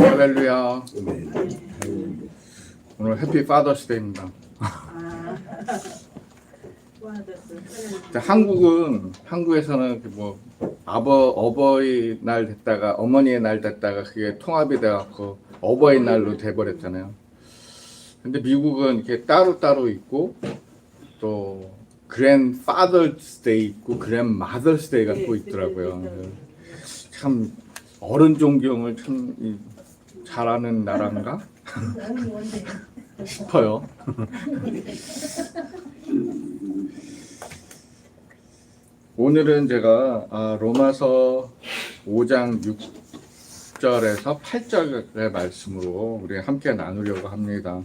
할렐루야. 오늘 해피 파더스 데이입니다. 한국에서는 뭐 어버이날 됐다가 어머니의 날 됐다가 그게 통합이 돼갖고 어버이날로 돼버렸잖아요. 근데 미국은 이렇게 따로 있고 또 그랜 파더스 데이 있고 그랜 마더스 데이가 또 있더라고요. 참 어른 존경을 참 잘하는 나라인가 싶어요. 오늘은 제가 로마서 5장 6절에서 8절의 말씀으로 우리 함께 나누려고 합니다.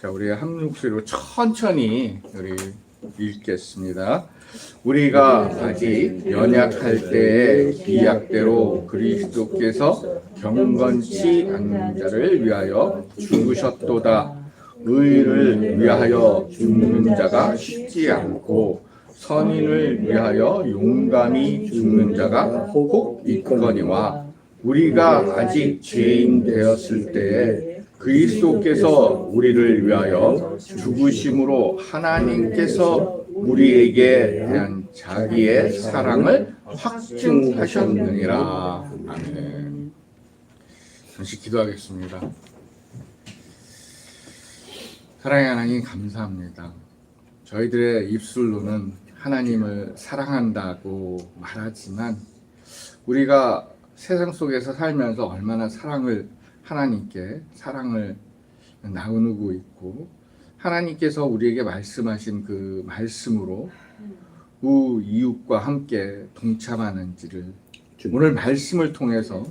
자, 우리 한 목소리로 천천히 우리 읽겠습니다. 우리가 아직 연약할 때에 기약대로 그리스도께서 경건치 않는 자를 위하여 죽으셨도다. 의를 위하여 죽는 자가 쉽지 않고 선인을 위하여 용감히 죽는 자가 혹 있거니와 우리가 아직 죄인 되었을 때에 그리스도께서 우리를 위하여 죽으심으로 하나님께서 우리에게 대한 자기의 사랑을 확증하셨느니라. 아멘. 잠시 기도하겠습니다. 사랑의 하나님 감사합니다. 저희들의 입술로는 하나님을 사랑한다고 말하지만 우리가 세상 속에서 살면서 얼마나 하나님께 사랑을 나누고 있고 하나님께서 우리에게 말씀하신 그 말씀으로 이웃과 함께 동참하는지를 오늘 말씀을 통해서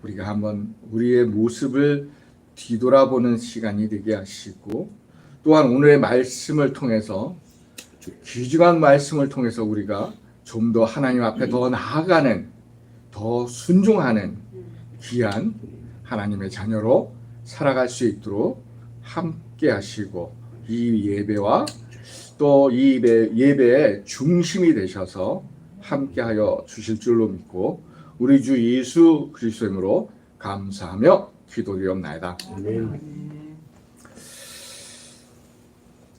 우리가 한번 우리의 모습을 뒤돌아보는 시간이 되게 하시고 또한 오늘의 말씀을 통해서 귀중한 말씀을 통해서 우리가 좀 더 하나님 앞에 더 나아가는 더 순종하는 귀한 하나님의 자녀로 살아갈 수 있도록 함께 하시고 이 예배와 또 이 예배의 중심이 되셔서 함께하여 주실 줄로 믿고 우리 주 예수 그리스도의 이름으로 감사하며 기도드리옵나이다. 아멘.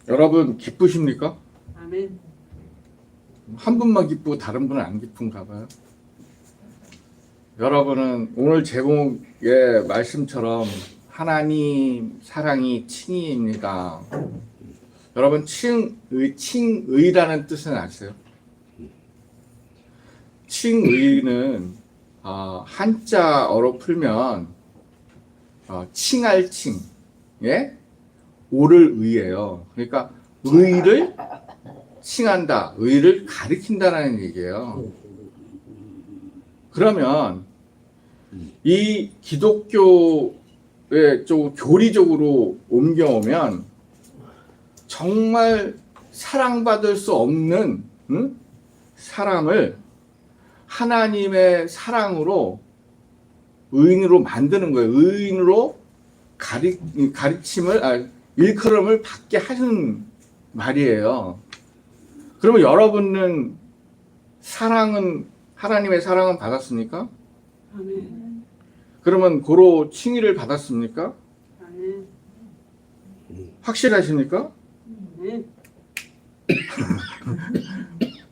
여러분 기쁘십니까? 아멘. 한 분만 기쁘고 다른 분은 안 기쁜가 봐요. 여러분은 오늘 제목의 말씀처럼 하나님 사랑이 칭의입니다. 여러분 칭의라는 뜻은 아세요? 칭의는 한자어로 풀면 칭할 칭, 예? 오를 의예요. 그러니까 의를 칭한다, 의를 가리킨다는 얘기예요. 그러면 이 기독교의 좀 교리적으로 옮겨오면 정말 사랑받을 수 없는 사람을 하나님의 사랑으로 의인으로 만드는 거예요. 의인으로 일컬음을 받게 하는 말이에요. 그러면 여러분은 하나님의 사랑은 받았습니까? 아멘. 그러면 고로 칭의를 받았습니까? 아멘. 확실하십니까? 아멘.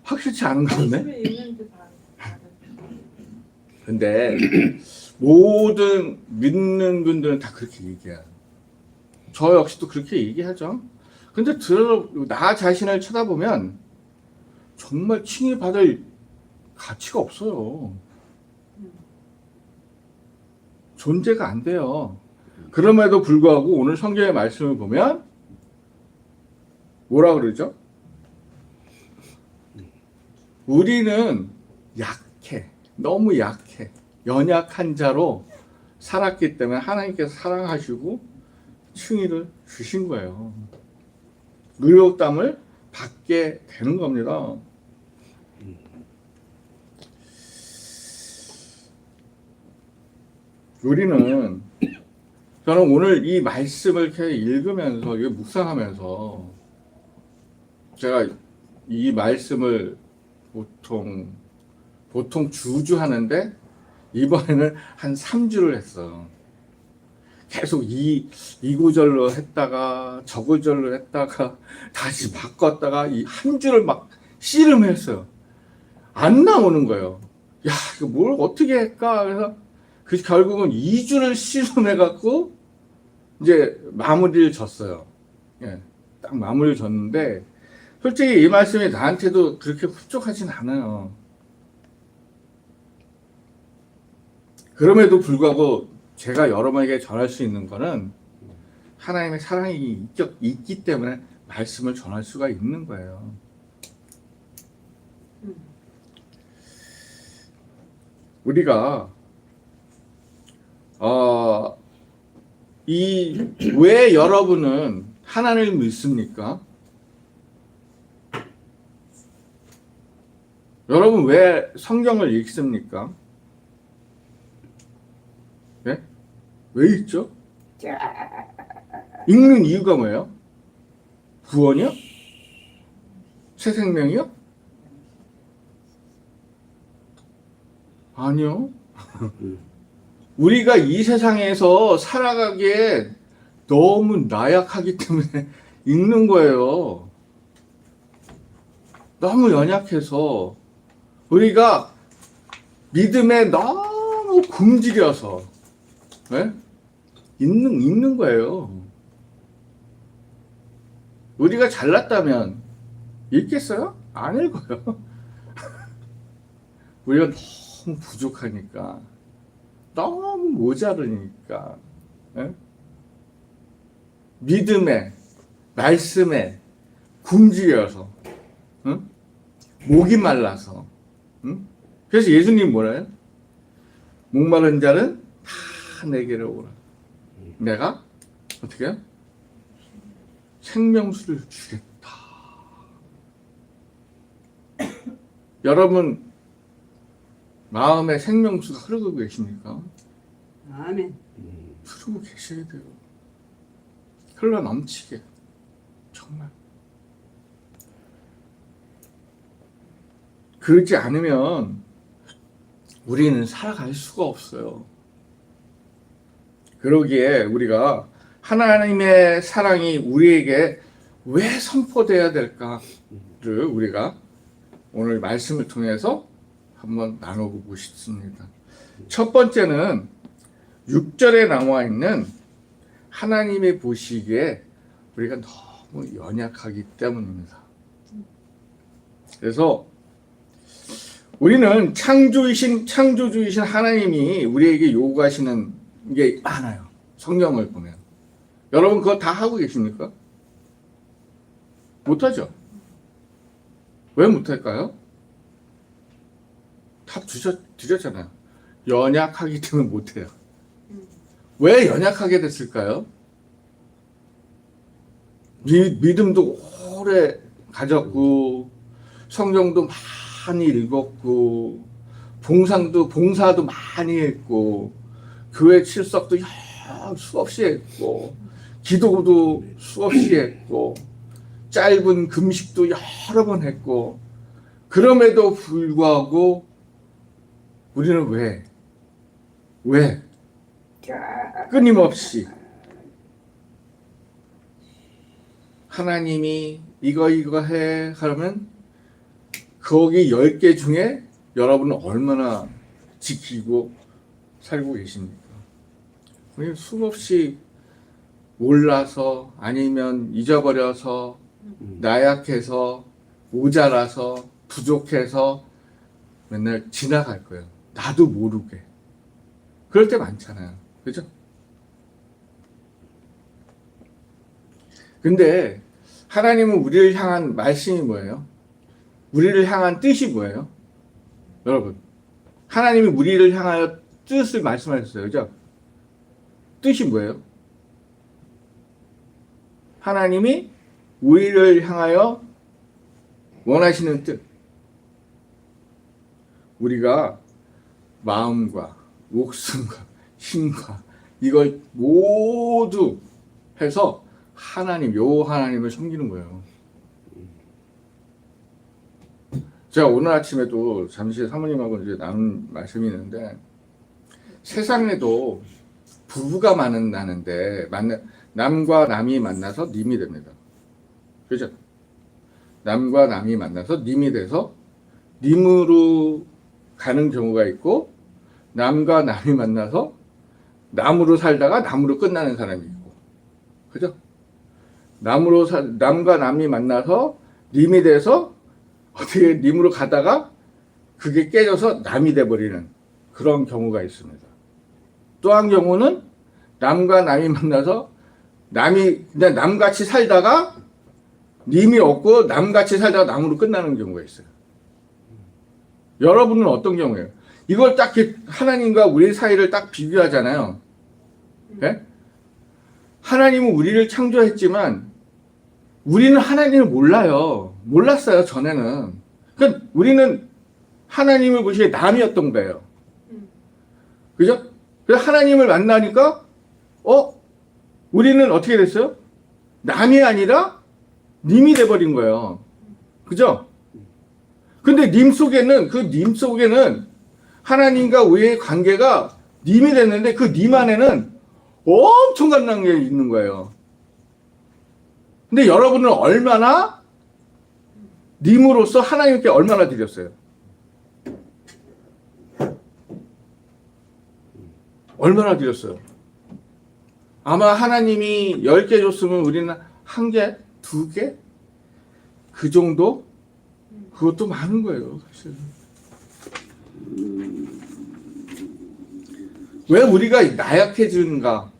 확실치 않은 건데? 근데 모든 믿는 분들은 다 그렇게 얘기해요. 저 역시도 그렇게 얘기하죠. 근데 나 자신을 쳐다보면 정말 칭의 받을 가치가 없어요. 존재가 안 돼요. 그럼에도 불구하고 오늘 성경의 말씀을 보면 뭐라 그러죠? 우리는 약해. 너무 약해. 연약한 자로 살았기 때문에 하나님께서 사랑하시고 칭의를 주신 거예요. 의롭다함을 받게 되는 겁니다. 저는 오늘 이 말씀을 이렇게 읽으면서 묵상하면서 제가 이 말씀을 보통 주주 하는데 이번에는 한 3주를 했어. 계속 이 구절로 했다가 저 구절로 했다가 다시 바꿨다가 이 한 줄을 막 씨름했어요. 안 나오는 거예요. 야, 이거 뭘 어떻게 할까? 그래서 그 결국은 2주를 씨름해갖고 이제 마무리를 졌어요. 예, 딱 마무리를 졌는데 솔직히 이 말씀이 나한테도 그렇게 흡족하진 않아요. 그럼에도 불구하고 제가 여러분에게 전할 수 있는 거는 하나님의 사랑이 있기 때문에 말씀을 전할 수가 있는 거예요. 우리가 왜 여러분은 하나님을 믿습니까? 여러분 왜 성경을 읽습니까? 네? 왜 읽죠? 읽는 이유가 뭐예요? 구원이요? 새 생명이요? 아니요. 우리가 이 세상에서 살아가기에 너무 나약하기 때문에 읽는 거예요. 너무 연약해서 우리가 믿음에 너무 굶주려서 네? 읽는 거예요. 우리가 잘났다면 읽겠어요? 안 읽어요. 우리가 너무 부족하니까 너무 모자르니까 네? 믿음에 말씀에 굶주려서 응? 목이 말라서 응? 그래서 예수님 뭐래요? 목마른 자는 다 내게로 오라. 내가 어떻게 해요? 생명수를 주겠다. 여러분 마음에 생명수가 흐르고 계십니까? 아멘. 흐르고 계셔야 돼요. 흘러 넘치게. 정말. 그러지 않으면 우리는 살아갈 수가 없어요. 그러기에 우리가 하나님의 사랑이 우리에게 왜 선포되어야 될까를 우리가 오늘 말씀을 통해서 한번 나눠보고 싶습니다. 첫 번째는 6절에 나와 있는 하나님이 보시기에 우리가 너무 연약하기 때문입니다. 그래서 우리는 창조주이신 하나님이 우리에게 요구하시는 게 많아요. 성경을 보면. 여러분 그거 다 하고 계십니까? 못하죠? 왜 못할까요? 답 드렸잖아요. 연약하기 때문에 못해요. 왜 연약하게 됐을까요? 믿음도 오래 가졌고 성경도 많이 읽었고 봉사도 많이 했고 교회 출석도 수없이 했고 기도도 수없이 했고 짧은 금식도 여러 번 했고 그럼에도 불구하고 우리는 왜 끊임없이 하나님이 이거 해 하면 거기 10개 중에 여러분은 얼마나 지키고 살고 계십니까? 수없이 몰라서 아니면 잊어버려서 나약해서 모자라서 부족해서 맨날 지나갈 거예요. 나도 모르게. 그럴 때 많잖아요. 그죠? 근데 하나님은 우리를 향한 말씀이 뭐예요? 우리를 향한 뜻이 뭐예요? 여러분, 하나님이 우리를 향하여 뜻을 말씀하셨어요. 그죠? 뜻이 뭐예요? 하나님이 우리를 향하여 원하시는 뜻. 우리가 마음과 목숨과 힘과 이걸 모두 해서 하나님을 섬기는 거예요. 제가 오늘 아침에도 잠시 사모님하고 이제 나눈 말씀이 있는데 세상에도 부부가 만나는데 남과 남이 만나서 님이 됩니다. 그죠? 남과 남이 만나서 님이 돼서 님으로 가는 경우가 있고, 남과 남이 만나서 남으로 살다가 남으로 끝나는 사람이 있고, 그죠? 남과 남이 만나서 님이 돼서 어떻게 님으로 가다가 그게 깨져서 남이 돼버리는 그런 경우가 있습니다. 또 한 경우는 남과 남이 만나서 남이 그냥 남같이 살다가 님이 없고 남같이 살다가 남으로 끝나는 경우가 있어요. 여러분은 어떤 경우예요? 이걸 딱 하나님과 우리 사이를 딱 비교하잖아요. 네? 하나님은 우리를 창조했지만 우리는 하나님을 몰라요. 몰랐어요, 전에는. 그러니까 우리는 하나님을 보시기에 남이었던 거예요. 그죠? 그래서 하나님을 만나니까 우리는 어떻게 됐어요? 남이 아니라 님이 돼버린 거예요. 그죠? 근데 님 속에는 하나님과 우리의 관계가 님이 됐는데 그 님 안에는 엄청난 게 있는 거예요. 근데 여러분은 얼마나 님으로서 하나님께 얼마나 드렸어요? 얼마나 드렸어요? 아마 하나님이 10개 줬으면 우리는 1개, 2개? 그 정도? 그것도 많은 거예요, 사실. 왜 우리가 나약해지는가?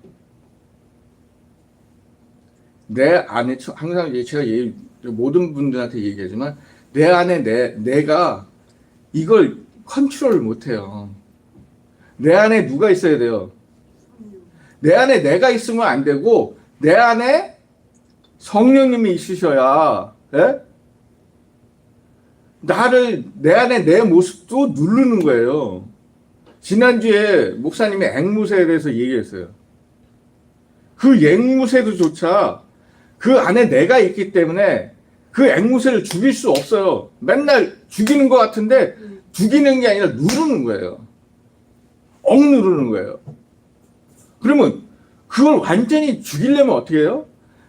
내 안에, 항상 제가 모든 분들한테 얘기하지만, 내 안에 내가 이걸 컨트롤을 못해요. 내 안에 누가 있어야 돼요? 내 안에 내가 있으면 안 되고, 내 안에 성령님이 있으셔야, 예? 내 안에 내 모습도 누르는 거예요. 지난주에 목사님이 앵무새에 대해서 얘기했어요. 그 앵무새도조차 그 안에 내가 있기 때문에 그 앵무새를 죽일 수 없어요. 맨날 죽이는 것 같은데 죽이는 게 아니라 누르는 거예요. 억누르는 거예요. 그러면 그걸 완전히 죽이려면 어떻게 해요?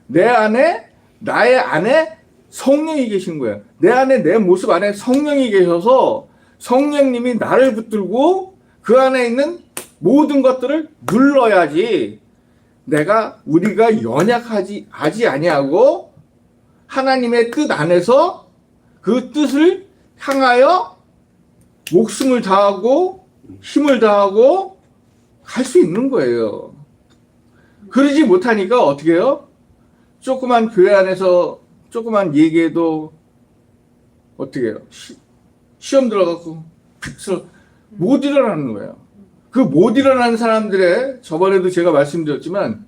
나의 안에 성령이 계신 거예요. 내 안에 내 모습 안에 성령이 계셔서 성령님이 나를 붙들고 그 안에 있는 모든 것들을 눌러야지 우리가 연약하지 아니하고 하나님의 뜻 안에서 그 뜻을 향하여 목숨을 다하고 힘을 다하고 갈 수 있는 거예요. 그러지 못하니까 어떻게 해요? 조그만 교회 안에서 조그만 얘기해도 어떻게 해요? 시험 들어가고 못 일어나는 거예요. 그 못 일어나는 사람들의 저번에도 제가 말씀드렸지만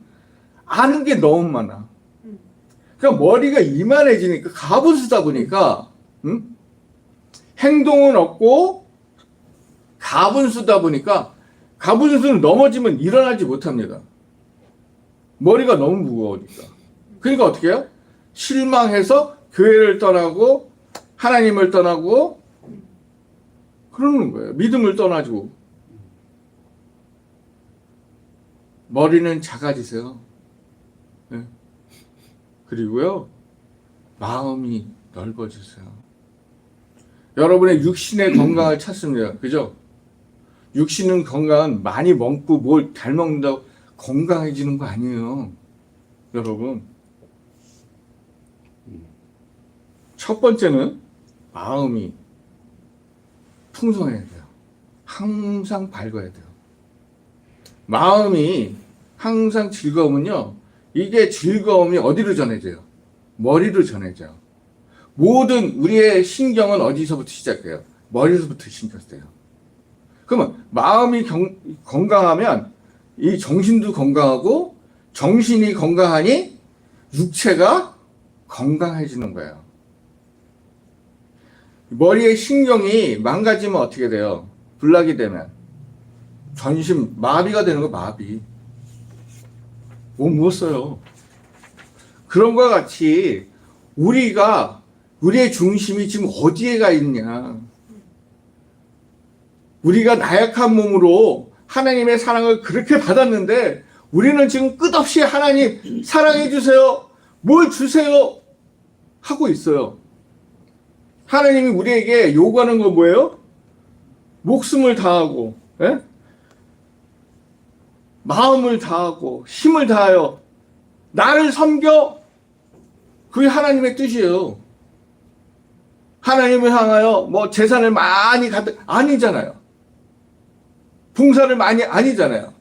아는 게 너무 많아. 그러니까 머리가 이만해지니까 가분수다 보니까 행동은 없고 가분수다 보니까 가분수는 넘어지면 일어나지 못합니다. 머리가 너무 무거우니까. 그러니까 어떻게 해요? 실망해서 교회를 떠나고 하나님을 떠나고 그러는 거예요. 믿음을 떠나지고. 머리는 작아지세요. 네. 그리고요, 마음이 넓어지세요. 여러분의 육신의 건강을 찾습니다. 그죠? 육신은 건강은 많이 먹고 뭘 잘 먹는다고 건강해지는 거 아니에요. 여러분. 첫 번째는 마음이 풍성해야 돼요. 항상 밝아야 돼요. 마음이 항상 즐거우면요, 이게 즐거움이 어디로 전해져요? 머리로 전해져요. 모든 우리의 신경은 어디서부터 시작해요? 머리에서부터 시작돼요. 그러면 마음이 건강하면 이 정신도 건강하고 정신이 건강하니 육체가 건강해지는 거예요. 머리의 신경이 망가지면 어떻게 돼요? 불나게 되면 전신 마비가 되는 거, 마비. 못 묻었어요. 그런 것과 같이 우리의 중심이 지금 어디에 가 있냐. 우리가 나약한 몸으로 하나님의 사랑을 그렇게 받았는데 우리는 지금 끝없이 하나님 사랑해 주세요. 뭘 주세요. 하고 있어요. 하나님이 우리에게 요구하는 건 뭐예요? 목숨을 다하고, 예? 마음을 다하고, 힘을 다하여 나를 섬겨. 그게 하나님의 뜻이에요. 하나님을 향하여 뭐 재산을 많이 갖다 아니잖아요. 봉사를 많이 아니잖아요.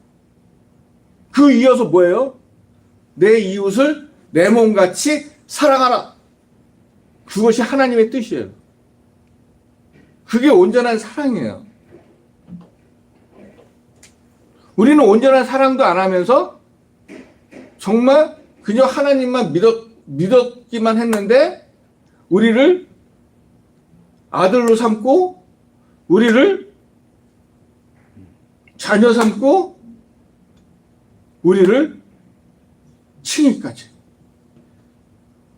그 이어서 뭐예요? 내 이웃을 내 몸같이 사랑하라. 그것이 하나님의 뜻이에요. 그게 온전한 사랑이에요. 우리는 온전한 사랑도 안 하면서 정말 그저 하나님만 믿었기만 했는데 우리를 아들로 삼고 우리를 자녀 삼고 우리를 칭의까지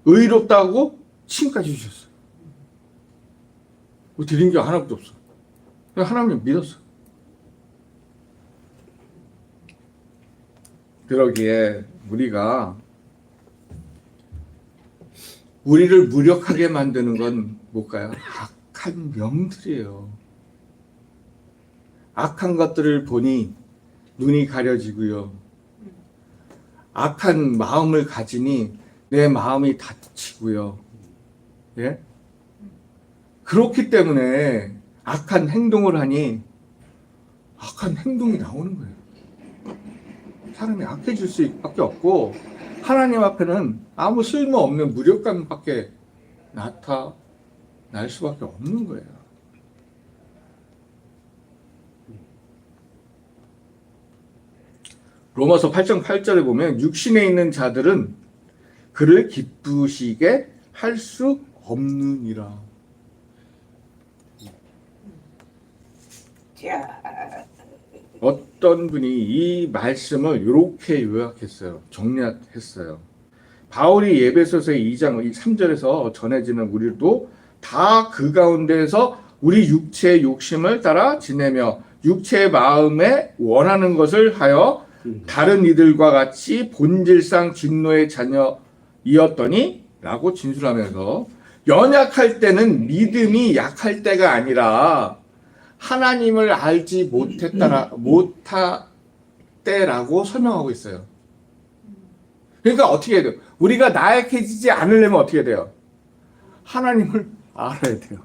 의롭다고 칭까지 주셨어요. 뭐 드린 게 하나도 없어. 그냥 하나님 믿었어. 그러기에 우리가 우리를 무력하게 만드는 건 뭘까요? 악한 영들이에요. 악한 것들을 보니 눈이 가려지고요. 악한 마음을 가지니 내 마음이 다치고요. 예? 그렇기 때문에 악한 행동을 하니 악한 행동이 나오는 거예요. 사람이 악해질 수밖에 없고 하나님 앞에는 아무 쓸모없는 무력감밖에 나타날 수밖에 없는 거예요. 로마서 8장 8절에 보면 육신에 있는 자들은 그를 기쁘시게 할 수 없느니라. 어떤 분이 이 말씀을 이렇게 요약했어요. 정리했어요. 바울이 에베소서 2장 3절에서 전해지는 우리도 다 그 가운데에서 우리 육체의 욕심을 따라 지내며 육체의 마음에 원하는 것을 하여 다른 이들과 같이 본질상 진노의 자녀이었더니 라고 진술하면서 연약할 때는 믿음이 약할 때가 아니라 하나님을 알지 못할 때라고 설명하고 있어요. 그러니까 어떻게 해야 돼요? 우리가 나약해지지 않으려면 어떻게 돼요? 하나님을 알아야 돼요.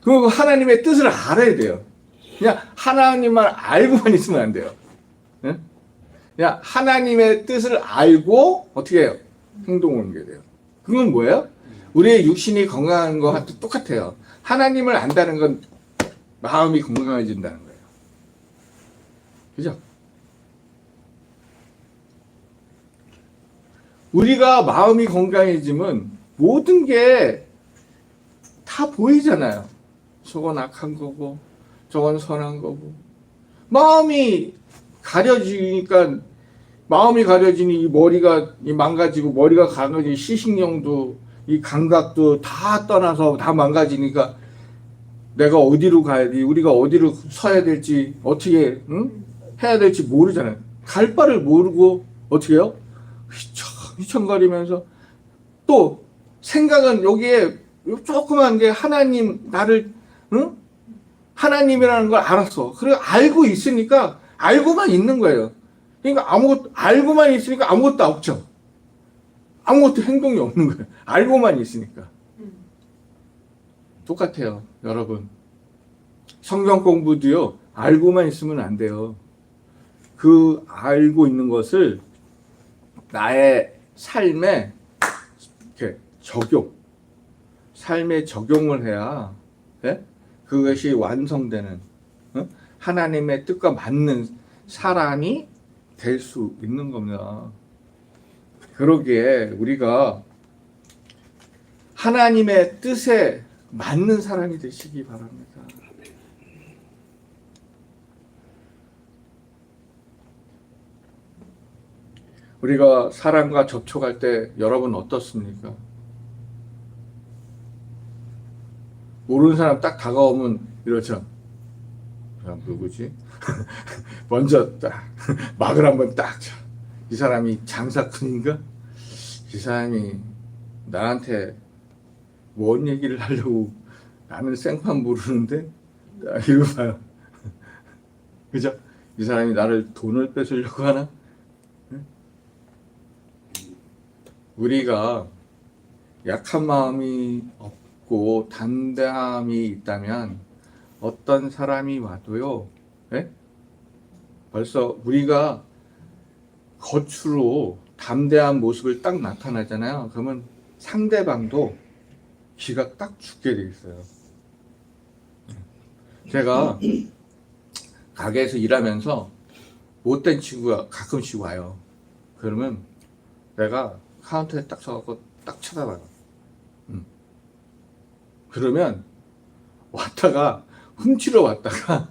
그리고 하나님의 뜻을 알아야 돼요. 그냥 하나님만 알고만 있으면 안 돼요. 그냥 하나님의 뜻을 알고 어떻게 해요? 행동을 옮겨야 돼요. 그건 뭐예요? 우리의 육신이 건강한 것과 똑같아요. 하나님을 안다는 건 마음이 건강해진다는 거예요. 그죠? 우리가 마음이 건강해지면 모든 게 다 보이잖아요. 저건 악한 거고 저건 선한 거고. 마음이 가려지니까 마음이 가려지니 이 머리가 망가지고 머리가 가려지니 시신경도 이 감각도 다 떠나서 다 망가지니까 내가 어디로 가야 돼? 우리가 어디로 서야 될지 어떻게 해야 될지 모르잖아요. 갈 바를 모르고 어떻게 해요? 휘청거리면서 또 생각은 여기에 조그만 게 하나님 나를 하나님이라는 걸 알았어. 그리고 알고 있으니까 알고만 있는 거예요. 그러니까 아무것도 알고만 있으니까 아무것도 없죠. 아무것도 행동이 없는 거예요. 알고만 있으니까. 똑같아요, 여러분. 성경 공부도요, 알고만 있으면 안 돼요. 그 알고 있는 것을 나의 삶에 이렇게 삶에 적용을 해야, 예? 그것이 완성되는, 하나님의 뜻과 맞는 사람이 될 수 있는 겁니다. 그러기에 우리가 하나님의 뜻에 맞는 사람이 되시기 바랍니다. 우리가 사람과 접촉할 때 여러분 어떻습니까? 모르는 사람 딱 다가오면 이러죠. 누구지? 먼저 딱 막을 한번 딱 쳐. 이 사람이 장사꾼인가? 이 사람이 나한테 뭔 얘기를 하려고 나는 생판 모르는데 이거 봐요. 그죠? 이 사람이 나를 돈을 뺏으려고 하나? 우리가 약한 마음이 없고 담대함이 있다면 어떤 사람이 와도요, 예? 벌써 우리가 겉으로 담대한 모습을 딱 나타나잖아요. 그러면 상대방도 기가 딱 죽게 돼 있어요. 제가 가게에서 일하면서 못된 친구가 가끔씩 와요. 그러면 내가 카운터에 딱 서갖고 딱 쳐다봐요. 그러면 왔다가 훔치러 왔다가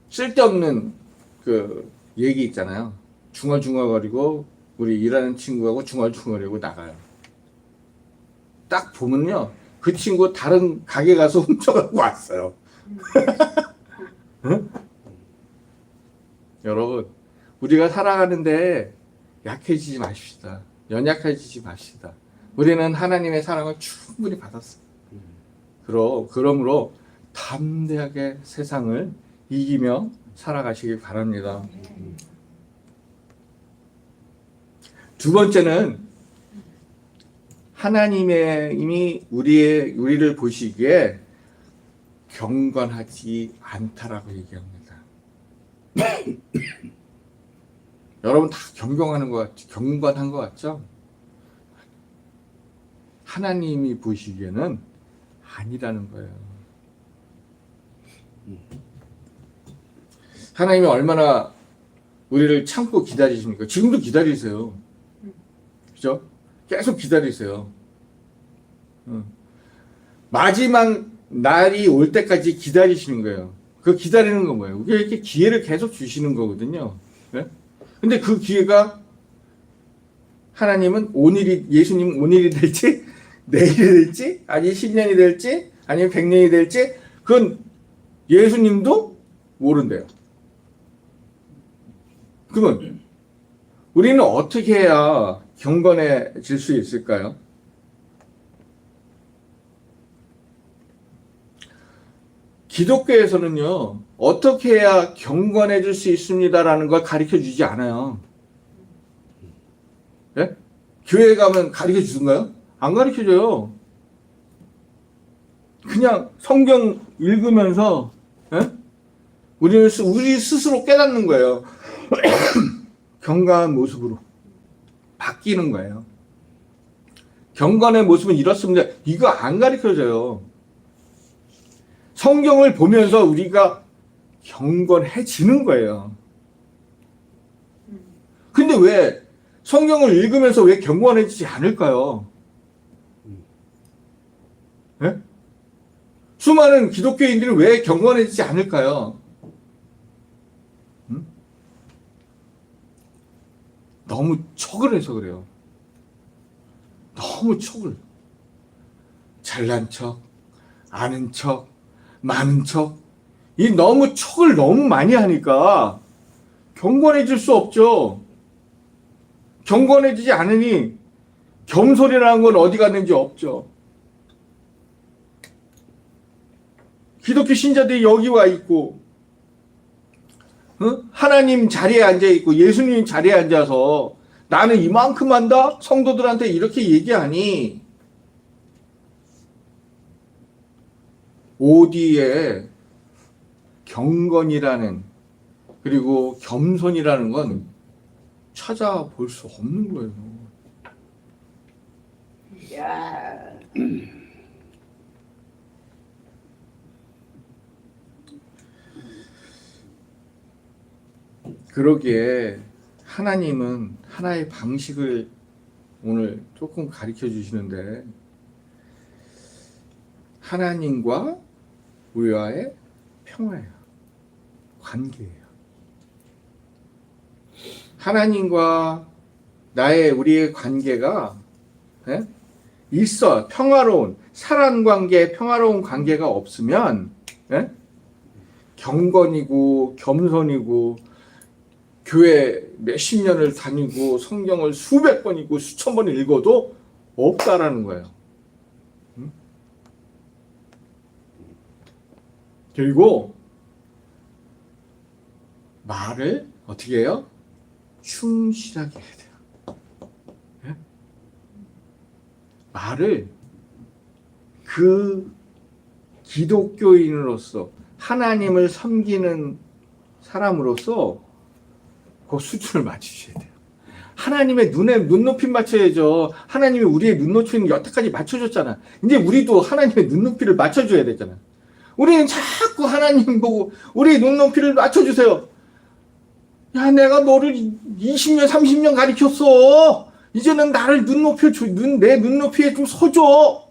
쓸데없는 그 얘기 있잖아요. 중얼중얼거리고 우리 일하는 친구하고 중얼중얼거리고 나가요. 딱 보면요, 그 친구 다른 가게 가서 훔쳐갖고 왔어요. 응? 여러분, 우리가 살아가는데 약해지지 마십시다. 연약해지지 마십시다. 우리는 하나님의 사랑을 충분히 받았어요. 그러므로 담대하게 세상을 이기며 살아가시길 바랍니다. 두 번째는 하나님이 우리를 보시기에 경건하지 않다라고 얘기합니다. 여러분 다 경건한 것 같죠? 하나님이 보시기에는 아니라는 거예요. 하나님이 얼마나 우리를 참고 기다리십니까? 지금도 기다리세요. 그죠? 계속 기다리세요. 마지막 날이 올 때까지 기다리시는 거예요. 그 기다리는 건 뭐예요? 이렇게 기회를 계속 주시는 거거든요. 네? 근데 그 기회가 하나님은 예수님 오늘이 될지, 내일이 될지, 아니 10년이 될지, 아니면 100년이 될지, 그건 예수님도 모른대요. 그러면 우리는 어떻게 해야 경건해질 수 있을까요? 기독교에서는요, 어떻게 해야 경건해질 수 있습니다라는 걸 가르쳐 주지 않아요. 예? 교회 가면 가르쳐 주던가요? 안 가르쳐 줘요. 그냥 성경 읽으면서, 예? 우리 스스로 깨닫는 거예요. 경건한 모습으로 바뀌는 거예요. 경건의 모습은 이렇습니다. 이거 안 가르쳐 줘요. 성경을 보면서 우리가 경건해지는 거예요. 근데 왜 성경을 읽으면서 왜 경건해지지 않을까요? 네? 수많은 기독교인들이 왜 경건해지지 않을까요? 너무 척을 해서 그래요. 너무 척을. 잘난 척, 아는 척, 많은 척. 너무 척을 너무 많이 하니까 경건해질 수 없죠. 경건해지지 않으니 겸손이라는 건 어디 갔는지 없죠. 기독교 신자들이 여기 와 있고, 하나님 자리에 앉아 있고, 예수님 자리에 앉아서 나는 이만큼 한다? 성도들한테 이렇게 얘기하니, 어디에 경건이라는, 그리고 겸손이라는 건 찾아볼 수 없는 거예요. 야. 그러기에 하나님은 하나의 방식을 오늘 조금 가르쳐 주시는데, 하나님과 우리와의 평화예요. 관계예요. 하나님과 우리의 관계가 있어. 평화로운, 사랑 관계, 평화로운 관계가 없으면 경건이고 겸손이고 교회 몇십 년을 다니고 성경을 수백 번이고 수천 번 읽어도 없다라는 거예요. 응? 그리고 말을 어떻게 해요? 충실하게 해야 돼요. 예? 말을 그 기독교인으로서 하나님을 섬기는 사람으로서 그 수준을 맞추셔야 돼요. 하나님의 눈높이 맞춰야죠. 하나님이 우리의 눈높이는 여태까지 맞춰줬잖아. 이제 우리도 하나님의 눈높이를 맞춰줘야 되잖아. 우리는 자꾸 하나님 보고 우리의 눈높이를 맞춰주세요. 야, 내가 너를 20년, 30년 가르쳤어. 이제는 나를 내 눈높이에 좀 서줘.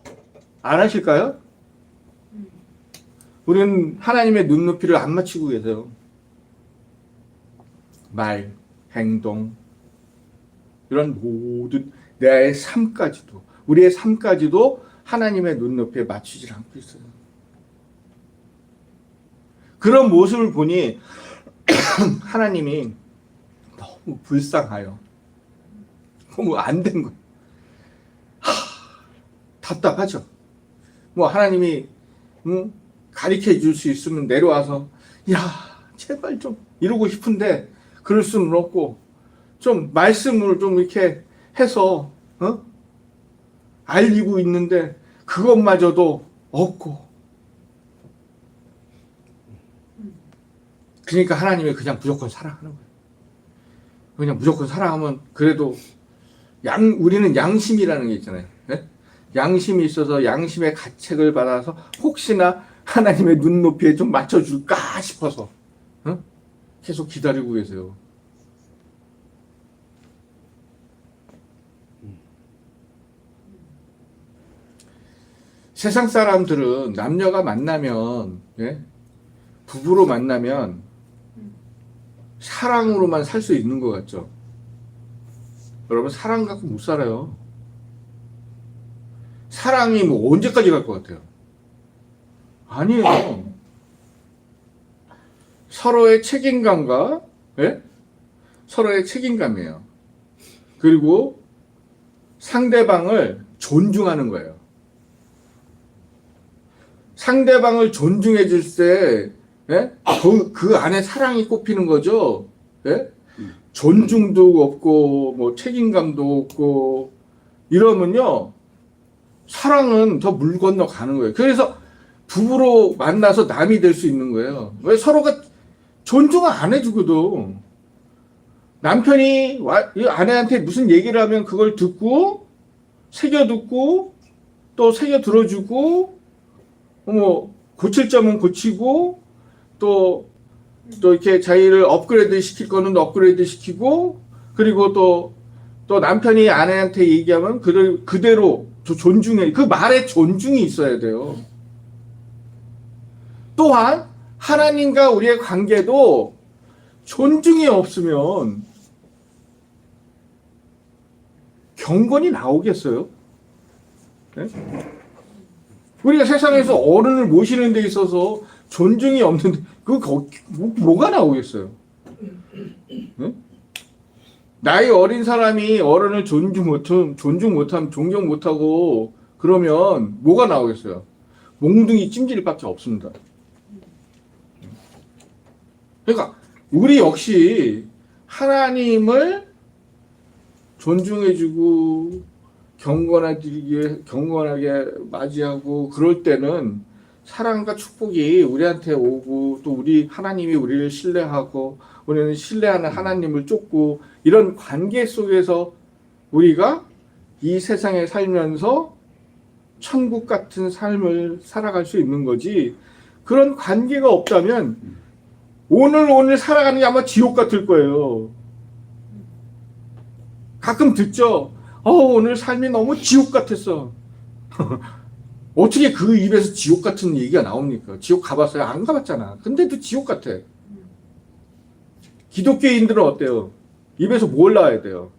안 하실까요? 우리는 하나님의 눈높이를 안 맞추고 계세요. 말, 행동, 이런 모든 내 삶까지도, 우리의 삶까지도 하나님의 눈높이에 맞추지 않고 있어요. 그런 모습을 보니 하나님이 너무 불쌍하여. 너무 안 된 거예요. 답답하죠. 뭐 하나님이 가르쳐 줄 수 있으면 내려와서 야 제발 좀 이러고 싶은데 그럴 수는 없고 좀 말씀을 좀 이렇게 해서 알리고 있는데 그것마저도 없고 그러니까 하나님이 그냥 무조건 사랑하는 거예요. 그냥 무조건 사랑하면 그래도 우리는 양심이라는 게 있잖아요. 네? 양심이 있어서 양심의 가책을 받아서 혹시나 하나님의 눈높이에 좀 맞춰줄까 싶어서 계속 기다리고 계세요. 세상 사람들은 남녀가 만나면 부부로 만나면 사랑으로만 살 수 있는 것 같죠? 여러분 사랑 갖고 못 살아요. 사랑이 뭐 언제까지 갈 것 같아요? 아니에요. 서로의 책임감과 서로의 책임감이에요. 그리고 상대방을 존중하는 거예요. 상대방을 존중해 줄 때 그 안에 사랑이 꼽히는 거죠. 존중도 없고 뭐 책임감도 없고 이러면요 사랑은 더 물 건너 가는 거예요. 그래서 부부로 만나서 남이 될 수 있는 거예요. 왜 서로가 존중을 안 해주거든. 남편이 이 아내한테 무슨 얘기를 하면 그걸 듣고 새겨 듣고 또 새겨 들어주고 뭐 고칠 점은 고치고 또 이렇게 자기를 업그레이드 시킬 거는 업그레이드 시키고 그리고 또 남편이 아내한테 얘기하면 그대로 존중해. 그 말에 존중이 있어야 돼요. 또한 하나님과 우리의 관계도 존중이 없으면 경건이 나오겠어요? 네? 우리가 세상에서 어른을 모시는 데 있어서 존중이 없는데 뭐가 나오겠어요? 네? 나이 어린 사람이 어른을 존중 못하면 존경 못하고 그러면 뭐가 나오겠어요? 몽둥이 찜질밖에 없습니다. 그러니까 우리 역시 하나님을 존중해주고 경건하게 맞이하고 그럴 때는 사랑과 축복이 우리한테 오고 또 우리 하나님이 우리를 신뢰하고 우리는 신뢰하는 하나님을 쫓고 이런 관계 속에서 우리가 이 세상에 살면서 천국 같은 삶을 살아갈 수 있는 거지. 그런 관계가 없다면 오늘 살아가는 게 아마 지옥 같을 거예요. 가끔 듣죠. 오늘 삶이 너무 지옥 같았어. 어떻게 그 입에서 지옥 같은 얘기가 나옵니까? 지옥 가봤어요? 안 가봤잖아. 근데도 지옥 같아. 기독교인들은 어때요? 입에서 뭘 나와야 돼요?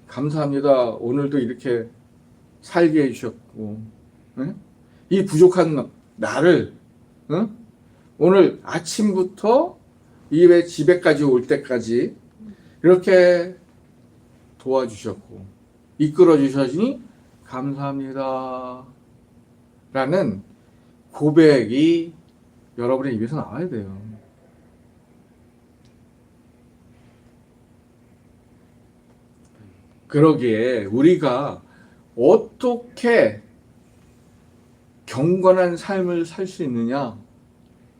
감사합니다. 오늘도 이렇게 살게 해주셨고 이 부족한 나를 오늘 아침부터 집에까지 올 때까지 이렇게 도와주셨고 이끌어 주셔서 감사합니다 라는 고백이 여러분의 입에서 나와야 돼요. 그러기에 우리가 어떻게 경건한 삶을 살 수 있느냐?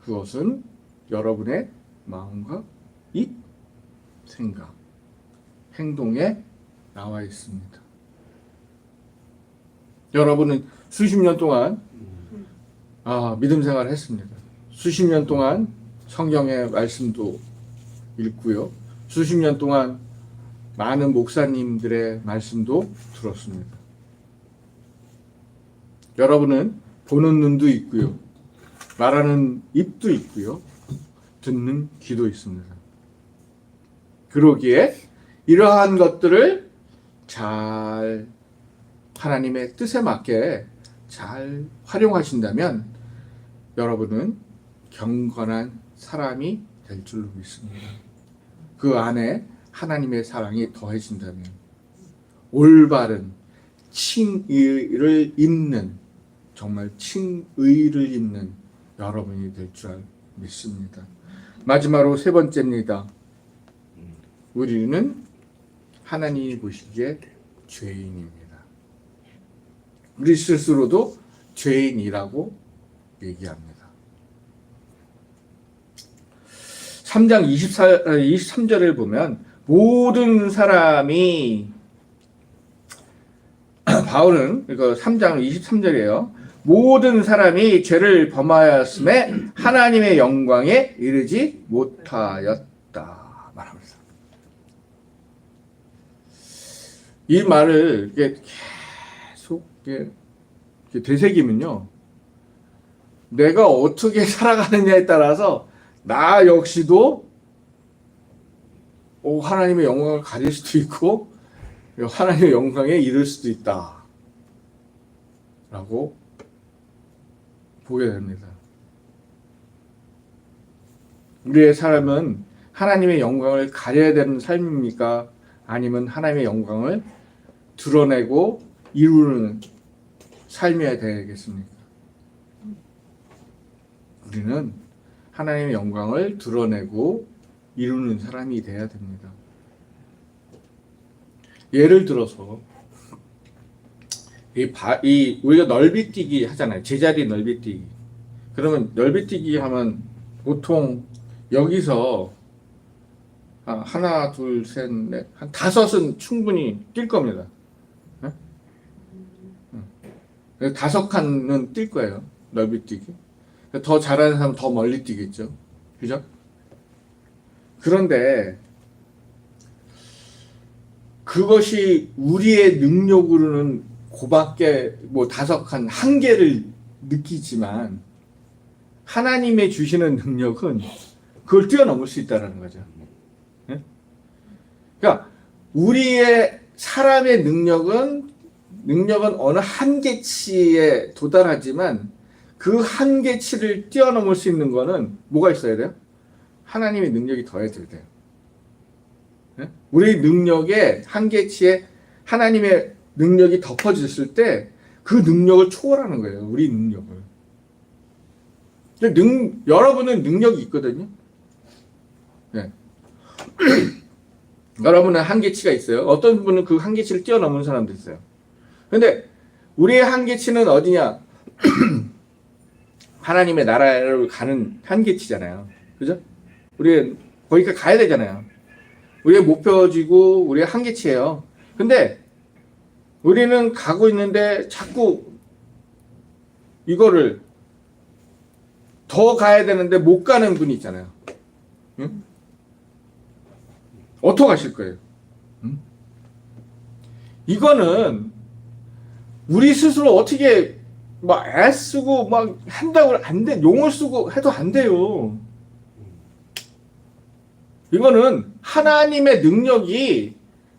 그것은 여러분의 마음과 입, 생각, 행동에 나와 있습니다. 여러분은 수십 년 동안 믿음 생활을 했습니다. 수십 년 동안 성경의 말씀도 읽고요. 수십 년 동안 많은 목사님들의 말씀도 들었습니다. 여러분은 보는 눈도 있고요. 말하는 입도 있고요. 듣는 귀도 있습니다. 그러기에 이러한 것들을 잘 하나님의 뜻에 맞게 잘 활용하신다면 여러분은 경건한 사람이 될 줄로 믿습니다. 그 안에 하나님의 사랑이 더해진다면 올바른 칭의를 입는 정말 칭의를 입는 여러분이 될 줄 믿습니다. 마지막으로 세 번째입니다. 우리는 하나님이 보시기에 죄인입니다. 우리 스스로도 죄인이라고 얘기합니다. 3장 23절을 보면 모든 사람이 바울은 이거 3장 23절이에요. 모든 사람이 죄를 범하였음에 하나님의 영광에 이르지 못하였다 말합니다. 이 말을 계속 되새기면요, 내가 어떻게 살아가느냐에 따라서 나 역시도 하나님의 영광을 가질 수도 있고 하나님의 영광에 이를 수도 있다 라고 보게 됩니다. 우리의 삶은 하나님의 영광을 가려야 되는 삶입니까? 아니면 하나님의 영광을 드러내고 이루는 삶이어야 되겠습니까? 우리는 하나님의 영광을 드러내고 이루는 사람이 돼야 됩니다. 예를 들어서 우리가 넓이뛰기 하잖아요. 제자리 넓이뛰기. 그러면 넓이뛰기 하면 보통 여기서 하나, 둘, 셋, 넷, 한 5은 충분히 뛸 겁니다. 5칸은 뛸 거예요. 넓이뛰기. 더 잘하는 사람은 더 멀리 뛰겠죠. 그죠? 그런데 그것이 우리의 능력으로는 고밖에 5칸 한계를 느끼지만 하나님의 주시는 능력은 그걸 뛰어넘을 수 있다는 거죠. 그러니까 우리의 사람의 능력은 어느 한계치에 도달하지만 그 한계치를 뛰어넘을 수 있는 거는 뭐가 있어야 돼요? 하나님의 능력이 더해져야 돼요. 우리 능력의 한계치에 하나님의 능력이 덮어졌을 때 그 능력을 초월하는 거예요. 우리 능력을. 여러분은 능력이 있거든요. 네. 여러분은 한계치가 있어요. 어떤 분은 그 한계치를 뛰어넘는 사람도 있어요. 근데 우리의 한계치는 어디냐? 하나님의 나라를 가는 한계치잖아요. 그죠? 우리는 거기까지 가야 되잖아요. 우리의 목표지고 우리의 한계치예요. 근데 우리는 가고 있는데 자꾸 이거를 더 가야 되는데 못 가는 분이 있잖아요. 응? 어떻게 하실 거예요? 응? 이거는 우리 스스로 어떻게 막 애쓰고 막 한다고 안 돼. 용을 쓰고 해도 안 돼요. 이거는 하나님의 능력이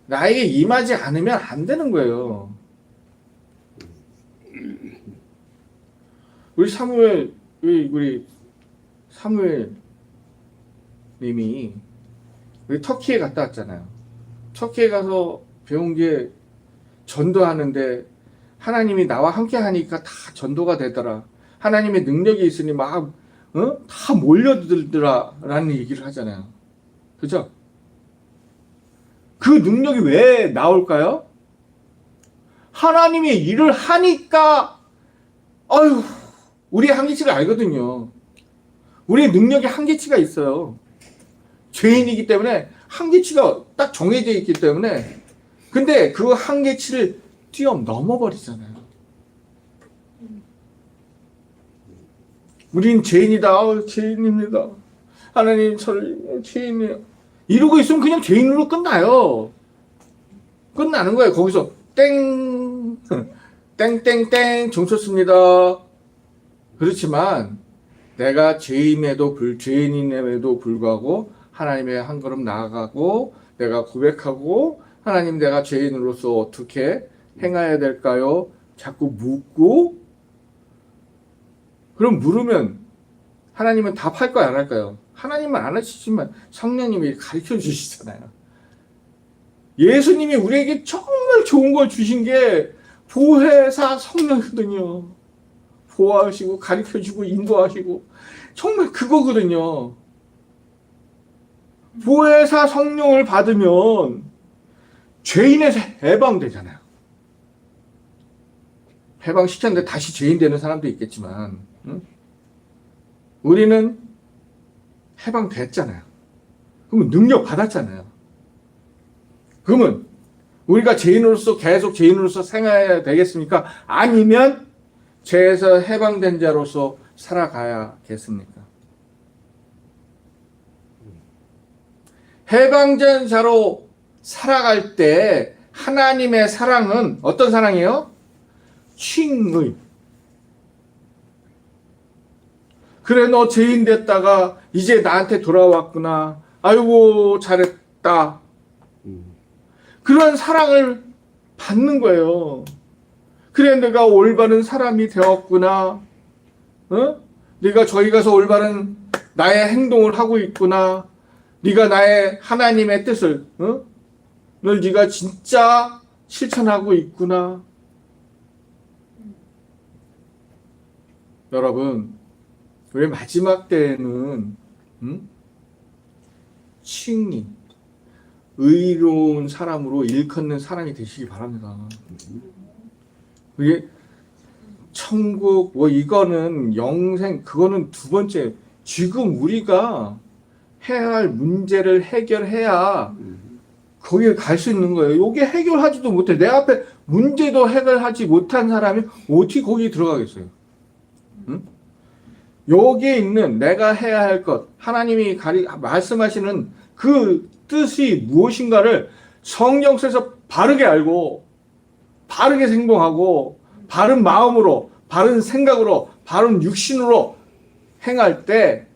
나에게 임하지 않으면 안 되는 거예요. 우리 사무엘, 우리 사무엘 님이 우리 터키에 갔다 왔잖아요. 터키에 가서 배운 게 전도하는데 하나님이 나와 함께 하니까 다 전도가 되더라. 하나님의 능력이 있으니 막 다 몰려들더라 라는 얘기를 하잖아요. 그죠? 그 능력이 왜 나올까요? 하나님이 일을 하니까 아유 우리의 한계치를 알거든요. 우리의 능력에 한계치가 있어요. 죄인이기 때문에 한계치가 딱 정해져 있기 때문에 근데 그 한계치를 뛰어넘어 버리잖아요. 우린 죄인이다. 죄인입니다. 하나님 저를 죄인이에요. 이러고 있으면 그냥 죄인으로 끝나요. 끝나는 거예요. 거기서 땡 땡땡땡 종 쳤습니다. 그렇지만 내가 죄인임에도 불구하고 하나님의 한 걸음 나아가고 내가 고백하고 하나님 내가 죄인으로서 어떻게 행해야 될까요? 자꾸 묻고 그럼 물으면 하나님은 답할까요? 안 할까요? 하나님은 안 하시지만 성령님이 가르쳐 주시잖아요. 예수님이 우리에게 정말 좋은 걸 주신 게 보혜사 성령이거든요. 보호하시고 가르쳐주고 인도하시고 정말 그거거든요. 보혜사 성령을 받으면 죄인에서 해방되잖아요. 해방시켰는데 다시 죄인 되는 사람도 있겠지만 우리는 해방됐잖아요. 그러면 능력 받았잖아요. 그러면 우리가 죄인으로서 계속 죄인으로서 생활해야 되겠습니까? 아니면 죄에서 해방된 자로서 살아가야겠습니까? 해방된 자로 살아갈 때 하나님의 사랑은 어떤 사랑이에요? 칭의. 그래 너 죄인 됐다가 이제 나한테 돌아왔구나. 아이고 잘했다. 그런 사랑을 받는 거예요. 그래 내가 올바른 사람이 되었구나. 네가 저기 가서 올바른 나의 행동을 하고 있구나. 네가 나의 하나님의 뜻을 널 네가 진짜 실천하고 있구나. 여러분 우리 마지막 때에는 칭의 의로운 사람으로 일컫는 사람이 되시기 바랍니다. 이게 천국 뭐 이거는 영생 그거는 두 번째. 지금 우리가 해야 할 문제를 해결해야 거기에 갈 수 있는 거예요. 이게 해결하지도 못해. 내 앞에 문제도 해결하지 못한 사람이 어떻게 거기 들어가겠어요? 여기에 있는 내가 해야 할 것, 하나님이 말씀하시는 그 뜻이 무엇인가를 성경에서 바르게 알고 바르게 행동하고 바른 마음으로 바른 생각으로 바른 육신으로 행할 때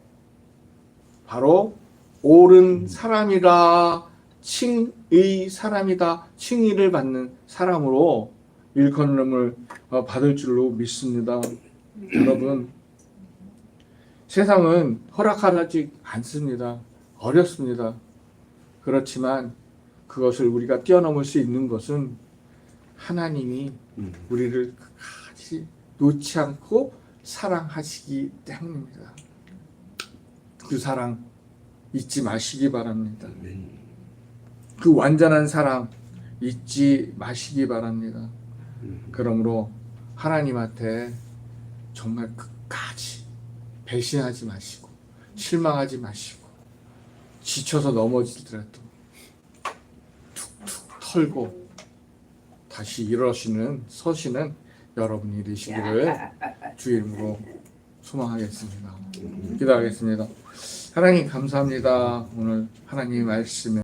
바로 옳은 사람이다, 칭의 사람이다, 칭의를 받는 사람으로 일컬음을 받을 줄로 믿습니다. 여러분 세상은 허락하지 않습니다. 어렵습니다. 그렇지만 그것을 우리가 뛰어넘을 수 있는 것은 하나님이 우리를 끝까지 놓지 않고 사랑하시기 때문입니다. 그 사랑 잊지 마시기 바랍니다. 그 완전한 사랑 잊지 마시기 바랍니다. 그러므로 하나님한테 정말 끝까지 배신하지 마시고 실망하지 마시고 지쳐서 넘어지더라도 툭툭 털고 다시 일어서시는 서시는 여러분이 되시기를 주의 이름으로 소망하겠습니다. 기도하겠습니다. 하나님 감사합니다. 오늘 하나님의 말씀에